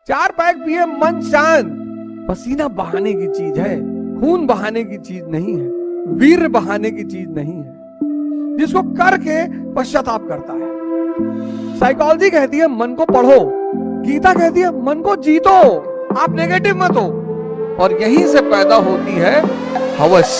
4 pack पिए मन शांत। पसीना बहाने की चीज है, खून बहाने की चीज नहीं है, वीर बहाने की चीज नहीं है, जिसको करके पश्चाताप करता है। साइकोलॉजी कहती है मन को पढ़ो, गीता कहती है मन को जीतो, आप नेगेटिव मत हो। और यहीं से पैदा होती है हवस।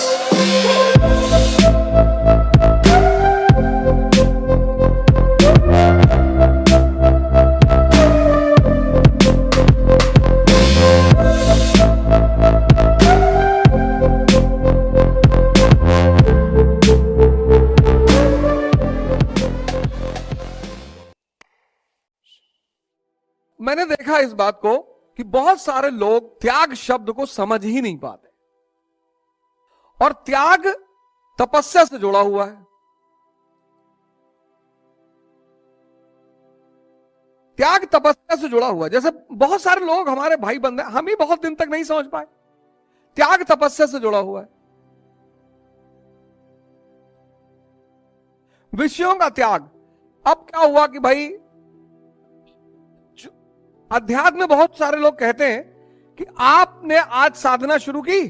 मैंने देखा इस बात को कि बहुत सारे लोग त्याग शब्द को समझ ही नहीं पाते। और त्याग तपस्या से जुड़ा हुआ है। त्याग तपस्या से जुड़ा हुआ है। जैसे बहुत सारे लोग हमारे भाई बंधे, हम ही बहुत दिन तक नहीं समझ पाए। त्याग तपस्या से जुड़ा हुआ है। विषयों का त्याग। अब क्या हुआ कि भाई अध्यात्म में बहुत सारे लोग कहते हैं कि आपने आज साधना शुरू की,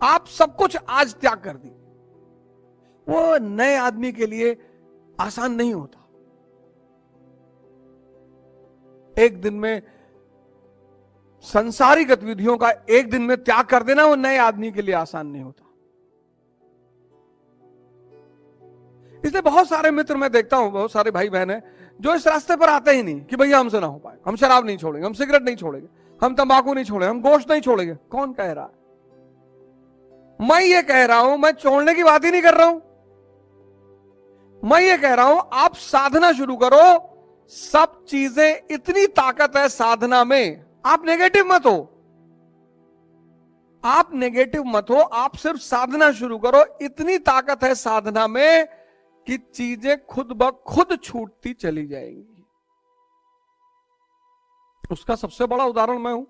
आप सब कुछ आज त्याग कर दी। वो नए आदमी के लिए आसान नहीं होता। एक दिन में संसारी गतिविधियों का एक दिन में त्याग कर देना वो नए आदमी के लिए आसान नहीं होता। इसलिए बहुत सारे मित्र मैं देखता हूं, बहुत सारे भाई बहन हैं जो इस रास्ते पर आते ही नहीं कि भैया हमसे ना हो पाए, हम शराब नहीं छोड़ेंगे, हम सिगरेट नहीं छोड़ेंगे, हम तंबाकू नहीं छोड़ेंगे, हम गोश्त नहीं छोड़ेंगे। कौन कह रहा है? मैं ये कह रहा हूं, मैं छोड़ने की बात ही नहीं कर रहा हूं। मैं ये कह रहा हूं आप साधना शुरू करो। सब चीजें, इतनी ताकत है साधना में। आप नेगेटिव मत हो, आप नेगेटिव मत हो, आप सिर्फ साधना शुरू करो। इतनी ताकत है साधना में कि चीजें खुद ब खुद छूटती चली जाएंगी। उसका सबसे बड़ा उदाहरण मैं हूं।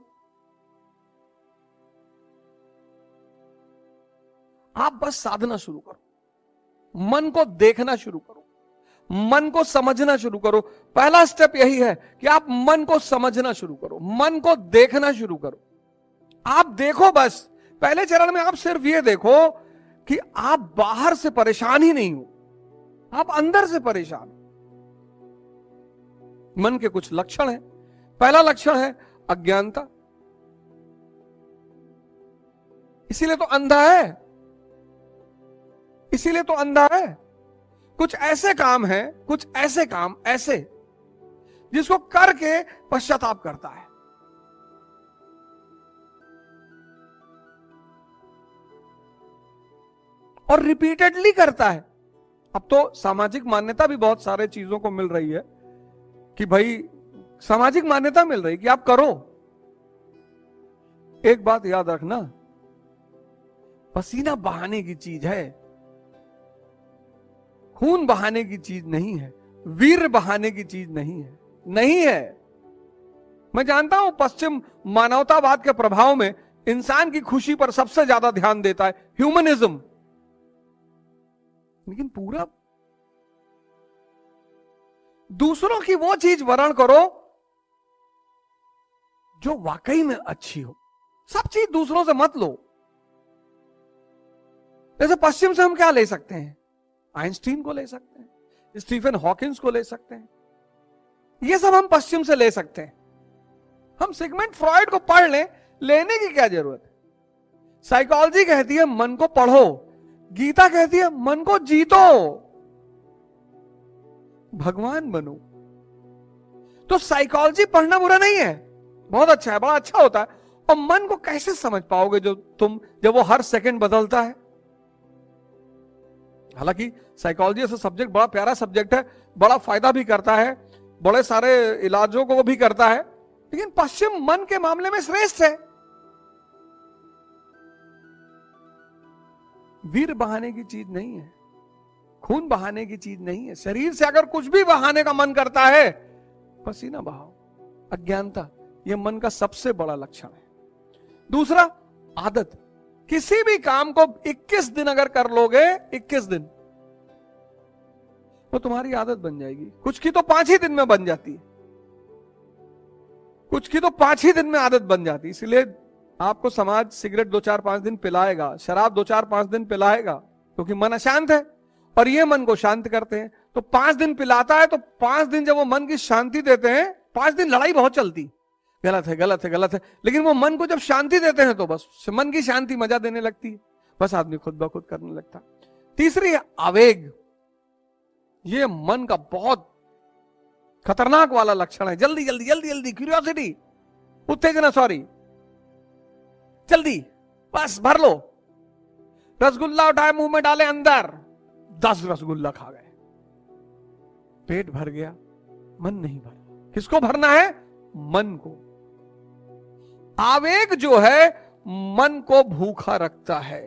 आप बस साधना शुरू करो, मन को देखना शुरू करो, मन को समझना शुरू करो। पहला स्टेप यही है कि आप मन को समझना शुरू करो, मन को देखना शुरू करो। आप देखो, बस पहले चरण में आप सिर्फ ये देखो कि आप बाहर से परेशान ही नहीं हो, आप अंदर से परेशान। मन के कुछ लक्षण हैं। पहला लक्षण है अज्ञानता। इसीलिए तो अंधा है, इसीलिए तो अंधा है। कुछ ऐसे काम हैं, कुछ ऐसे काम ऐसे जिसको करके पश्चाताप करता है। और रिपीटेडली करता है। अब तो सामाजिक मान्यता भी बहुत सारे चीजों को मिल रही है कि भाई सामाजिक मान्यता मिल रही कि आप करो। एक बात याद रखना, पसीना बहाने की चीज है, खून बहाने की चीज नहीं है, वीर बहाने की चीज नहीं है। नहीं है। मैं जानता हूं पश्चिम मानवतावाद के प्रभाव में इंसान की खुशी पर सबसे ज्यादा ध्यान देता है, ह्यूमनिज्म। लेकिन पूरा दूसरों की वो चीज वर्ण करो जो वाकई में अच्छी हो। सब चीज दूसरों से मत लो। जैसे पश्चिम से हम क्या ले सकते हैं? आइंस्टीन को ले सकते हैं, स्टीफन हॉकिंस को ले सकते हैं। ये सब हम पश्चिम से ले सकते हैं। हम सिगमंड फ्रॉइड को पढ़ लें, लेने की क्या जरूरत है? साइकोलॉजी कहती है मन को पढ़ो, गीता कहती है मन को जीतो, भगवान बनो। तो साइकोलॉजी पढ़ना बुरा नहीं है, बहुत अच्छा है, बड़ा अच्छा होता है। और मन को कैसे समझ पाओगे जब वो हर सेकंड बदलता है? हालांकि साइकोलॉजी ऐसा सब्जेक्ट बड़ा प्यारा सब्जेक्ट है, बड़ा फायदा भी करता है, बड़े सारे इलाजों को भी करता है, लेकिन पश्चिम मन के मामले में श्रेष्ठ है। वीर बहाने की चीज नहीं है, खून बहाने की चीज नहीं है। शरीर से अगर कुछ भी बहाने का मन करता है, पसीना बहाओ। अज्ञानता, यह मन का सबसे बड़ा लक्षण है। दूसरा, आदत। किसी भी काम को 21 दिन अगर कर लोगे, 21 दिन, वो तुम्हारी आदत बन जाएगी। कुछ की तो 5 ही दिन में बन जाती है। कुछ की तो 5 ही दिन में आदत बन जाती। इसलिए आपको समाज सिगरेट 2-4-5 दिन पिलाएगा, शराब 2-4-5 दिन पिलाएगा, क्योंकि मन अशांत है और ये मन को शांत करते हैं। तो 5 दिन पिलाता है, तो 5 दिन जब वो मन की शांति देते हैं, 5 दिन लड़ाई बहुत चलती, गलत है गलत है गलत है, लेकिन वो मन को जब शांति देते हैं तो बस मन की शांति मजा देने लगती है, बस आदमी खुद ब खुद करने लगता। तीसरी आवेग, ये मन का बहुत खतरनाक वाला लक्षण है। जल्दी जल्दी जल्दी जल्दी, क्यूरियोसिटी, उत्तेजना, सॉरी, जल्दी बस भर लो। रसगुल्ला उठाए मुंह में डाले, अंदर 10 रसगुल्ला खा गए, पेट भर गया, मन नहीं भरा। किसको भरना है? मन को। आवेग जो है मन को भूखा रखता है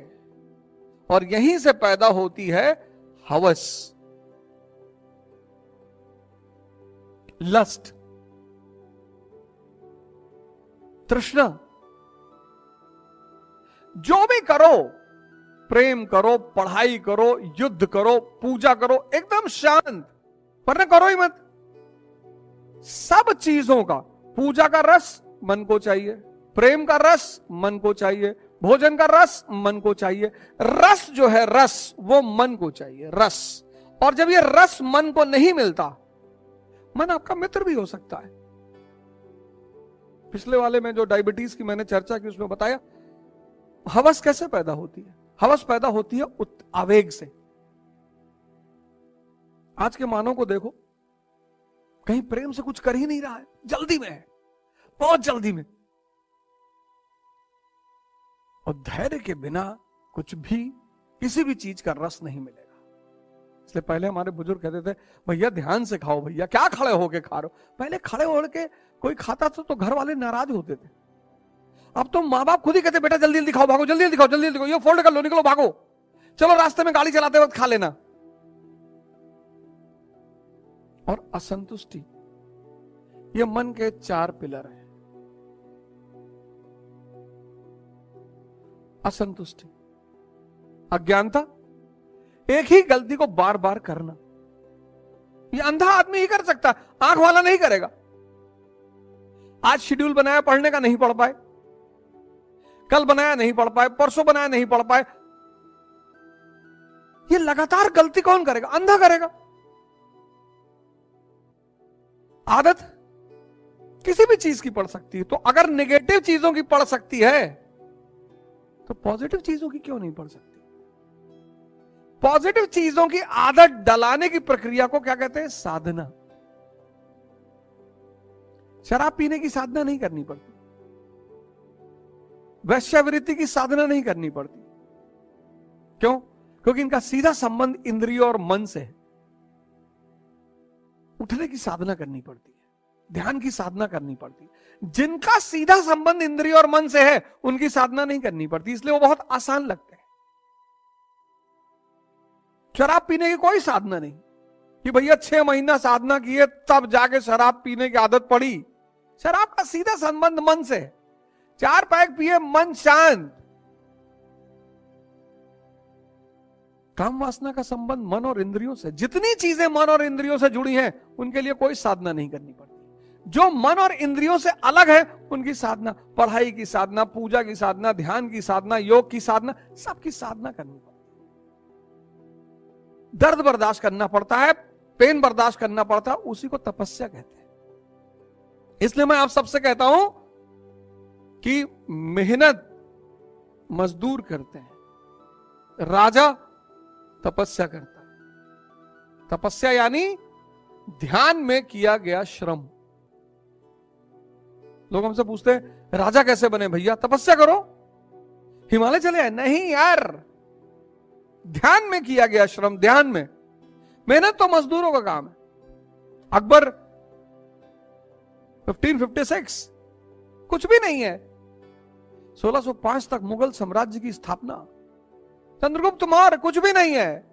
और यहीं से पैदा होती है हवस, लस्ट, तृष्णा। जो भी करो, प्रेम करो, पढ़ाई करो, युद्ध करो, पूजा करो, एकदम शांत, वरना करो ही मत। सब चीजों का, पूजा का रस मन को चाहिए, प्रेम का रस मन को चाहिए, भोजन का रस मन को चाहिए। रस जो है, रस वो मन को चाहिए, रस। और जब ये रस मन को नहीं मिलता, मन आपका मित्र भी हो सकता है। पिछले वाले में जो डायबिटीज की मैंने चर्चा की, उसमें बताया हवस कैसे पैदा होती है। हवस पैदा होती है आवेग से। आज के मानव को देखो, कहीं प्रेम से कुछ कर ही नहीं रहा है, जल्दी में है, बहुत जल्दी में। और धैर्य के बिना कुछ भी, किसी भी चीज का रस नहीं मिलेगा। इसलिए पहले हमारे बुजुर्ग कहते थे, भैया ध्यान से खाओ, भैया क्या खड़े होके खा रहे हो। पहले खड़े होके कोई खाता था तो घर वाले नाराज होते थे। अब तो माँ बाप खुद ही कहते, बेटा जल्दी जल्दी खाओ, भागो, जल्दी जल्दी खाओ, जल्दी जल्दी खाओ, ये फोल्ड कर लो, निकलो, भागो, चलो रास्ते में गाड़ी चलाते वक्त खा लेना। और असंतुष्टि, ये मन के 4 पिलर हैं। असंतुष्टि, अज्ञानता, एक ही गलती को बार बार करना। ये अंधा आदमी ही कर सकता, आंख वाला नहीं करेगा। आज शेड्यूल बनाया पढ़ने का, नहीं पढ़ पाए, कल बनाया नहीं पढ़ पाए, परसों बनाया नहीं पढ़ पाए। ये लगातार गलती कौन करेगा? अंधा करेगा। आदत किसी भी चीज की पड़ सकती है, तो अगर नेगेटिव चीजों की पड़ सकती है तो पॉजिटिव चीजों की क्यों नहीं पड़ सकती? पॉजिटिव चीजों की आदत डलाने की प्रक्रिया को क्या कहते हैं? साधना। शराब पीने की साधना नहीं करनी पड़ती, वैश्यावृत्ति की साधना नहीं करनी पड़ती। क्यों? क्योंकि इनका सीधा संबंध इंद्रियों और मन से है। उठने की साधना करनी पड़ती है, ध्यान की साधना करनी पड़ती है। जिनका सीधा संबंध इंद्रियों और मन से है, उनकी साधना नहीं करनी पड़ती, इसलिए वो बहुत आसान लगते हैं। शराब पीने की कोई साधना नहीं कि भैया 6 महीना साधना किए तब जाके शराब पीने की आदत पड़ी। शराब का सीधा संबंध मन से है। 4 पैक पिए, मन शांत। काम वासना का संबंध मन और इंद्रियों से। जितनी चीजें मन और इंद्रियों से जुड़ी हैं, उनके लिए कोई साधना नहीं करनी पड़ती। जो मन और इंद्रियों से अलग है, उनकी साधना, पढ़ाई की साधना, पूजा की साधना, ध्यान की साधना, योग की साधना, सबकी साधना करनी पड़ती है। दर्द बर्दाश्त करना पड़ता है, पेन बर्दाश्त करना पड़ता है, उसी को तपस्या कहते हैं। इसलिए मैं आप सबसे कहता हूं कि मेहनत मजदूर करते हैं, राजा तपस्या करता है। तपस्या यानी ध्यान में किया गया श्रम। लोग हमसे पूछते हैं, राजा कैसे बने भैया? तपस्या करो, हिमालय चले आए? नहीं यार, ध्यान में किया गया श्रम, ध्यान में। मेहनत तो मजदूरों का काम है। अकबर 1556 कुछ भी नहीं है, 1605 तक मुगल साम्राज्य की स्थापना। चंद्रगुप्त मौर्य कुछ भी नहीं है,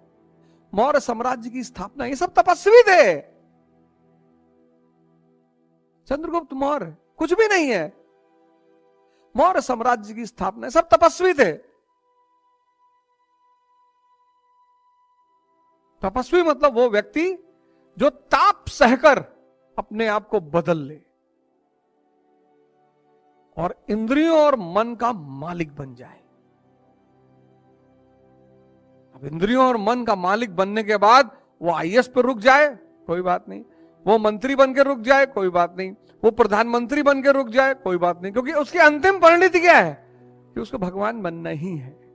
मौर्य साम्राज्य की स्थापना। ये सब तपस्वी थे। चंद्रगुप्त मौर्य कुछ भी नहीं है, मौर्य साम्राज्य की स्थापना, सब तपस्वी थे। तपस्वी मतलब वो व्यक्ति जो ताप सहकर अपने आप को बदल ले। और इंद्रियों और मन का मालिक बन जाए। अब इंद्रियों और मन का मालिक बनने के बाद वो आईएएस पर रुक जाए कोई बात नहीं, वो मंत्री बन के रुक जाए कोई बात नहीं, वो प्रधानमंत्री बन के रुक जाए कोई बात नहीं, क्योंकि उसकी अंतिम परिणति क्या है कि उसको भगवान बनना ही है।